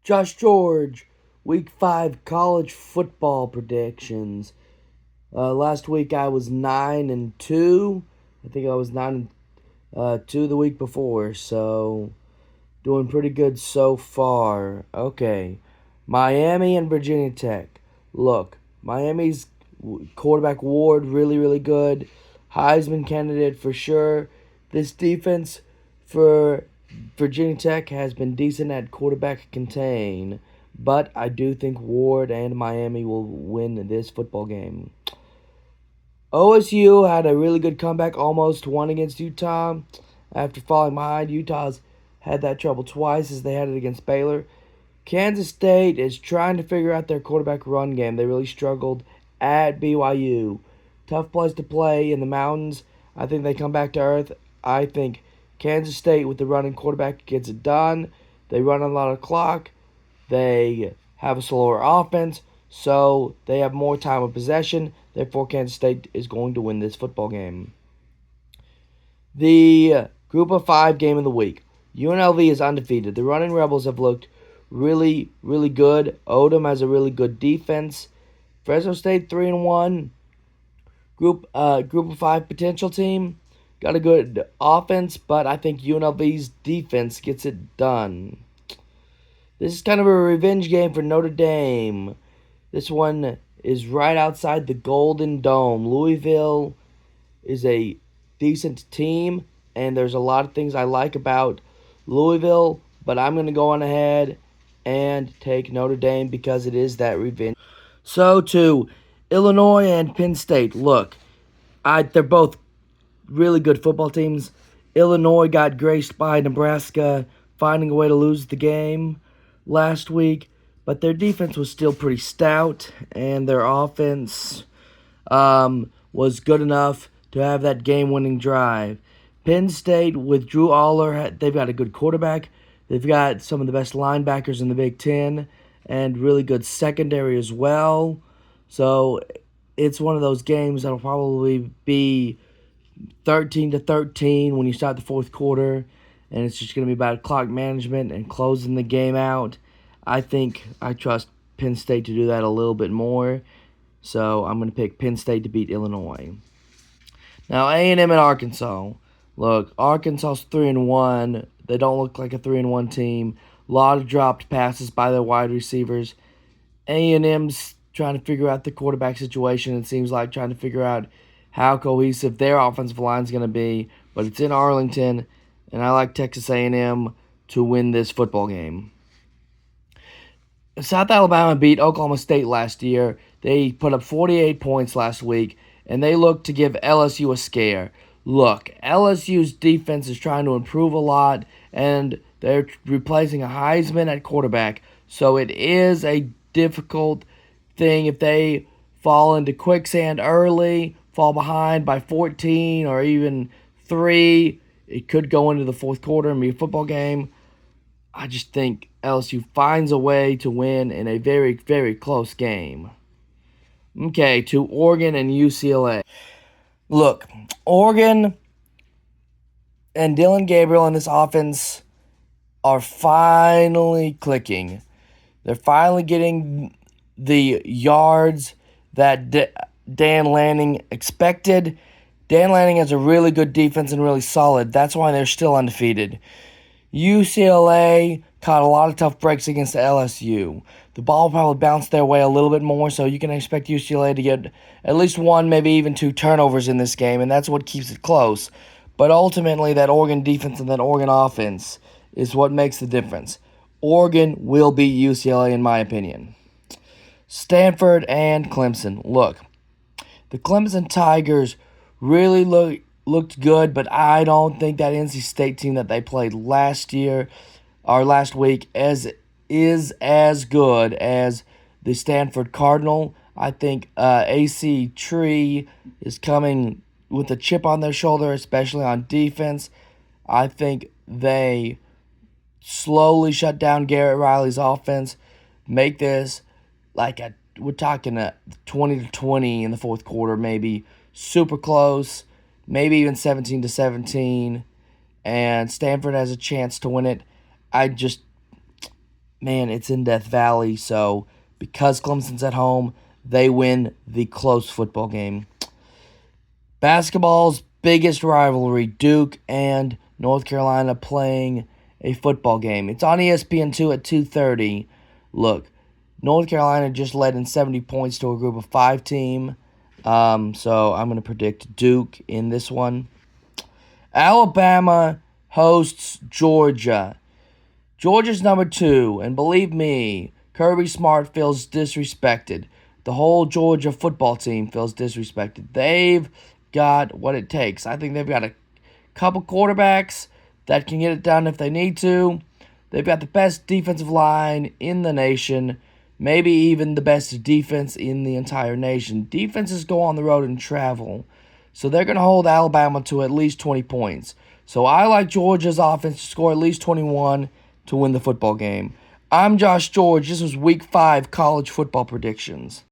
Josh George, Week 5 college football predictions. Last week I was 9-2. I think I was 9-2 the week before, so doing pretty good so far. Okay, Miami and Virginia Tech. Look, Miami's quarterback Ward really really good. Heisman candidate for sure. This defense for Virginia Tech has been decent at quarterback contain, but I do think Ward and Miami will win this football game. OSU had a really good comeback, almost won against Utah after falling behind. Utah's had that trouble twice as they had it against Baylor. Kansas State is trying to figure out their quarterback run game. They really struggled at BYU. Tough place to play in the mountains. I think they come back to earth. I think Kansas State with the running quarterback gets it done. They run a lot of clock. They have a slower offense, so they have more time of possession. Therefore, Kansas State is going to win this football game. The Group of 5 game of the week. UNLV is undefeated. The Running Rebels have looked really, really good. Odom has a really good defense. Fresno State 3-1. Group of 5 potential team. Got a good offense, but I think UNLV's defense gets it done. This is kind of a revenge game for Notre Dame. This one is right outside the Golden Dome. Louisville is a decent team, and there's a lot of things I like about Louisville, but I'm going to go on ahead and take Notre Dame because it is that revenge. So to Illinois and Penn State. Look, they're both really good football teams. Illinois got graced by Nebraska finding a way to lose the game last week, but their defense was still pretty stout, and their offense was good enough to have that game-winning drive. Penn State with Drew Aller, they've got a good quarterback. They've got some of the best linebackers in the Big Ten and really good secondary as well. So it's one of those games that'll probably be 13-13 when you start the fourth quarter, and it's just going to be about clock management and closing the game out. I think I trust Penn State to do that a little bit more, so I'm going to pick Penn State to beat Illinois. Now A&M and Arkansas. Look, Arkansas's 3-1. They don't look like a 3-1 team. A lot of dropped passes by their wide receivers. A&M's trying to figure out the quarterback situation. It seems like trying to figure out how cohesive their offensive line is going to be. But it's in Arlington, and I like Texas A&M to win this football game. South Alabama beat Oklahoma State last year. They put up 48 points last week, and they look to give LSU a scare. Look, LSU's defense is trying to improve a lot, and they're replacing a Heisman at quarterback. So it is a difficult thing if they fall into quicksand early, fall behind by 14 or even 3. It could go into the fourth quarter and be a football game. I just think LSU finds a way to win in a very, very close game. Okay, to Oregon and UCLA. Look, Oregon and Dylan Gabriel in this offense are finally clicking. They're finally getting the yards that Dan Lanning expected. Dan Lanning has a really good defense and really solid. That's why they're still undefeated. UCLA caught a lot of tough breaks against LSU. The ball probably bounced their way a little bit more, so you can expect UCLA to get at least 1, maybe even 2 turnovers in this game, and that's what keeps it close. But ultimately, that Oregon defense and that Oregon offense is what makes the difference. Oregon will beat UCLA, in my opinion. Stanford and Clemson. Look, the Clemson Tigers really looked good, but I don't think that NC State team that they played last week is as good as the Stanford Cardinal. I think AC Tree is coming with a chip on their shoulder, especially on defense. I think they slowly shut down Garrett Riley's offense, make this we're talking a 20-20 in the fourth quarter, maybe super close, maybe even 17-17, and Stanford has a chance to win it. man, it's in Death Valley. So because Clemson's at home, they win the close football game. Basketball's biggest rivalry, Duke and North Carolina playing a football game. It's on ESPN2 at 2:30. Look, North Carolina just led in 70 points to a group of 5 team. So I'm going to predict Duke in this one. Alabama hosts Georgia. Georgia's number 2, and believe me, Kirby Smart feels disrespected. The whole Georgia football team feels disrespected. They've got what it takes. I think they've got a couple quarterbacks that can get it done if they need to. They've got the best defensive line in the nation, maybe even the best defense in the entire nation. Defenses go on the road and travel, so they're going to hold Alabama to at least 20 points. So I like Georgia's offense to score at least 21 to win the football game. I'm Josh George. This was Week 5 college football predictions.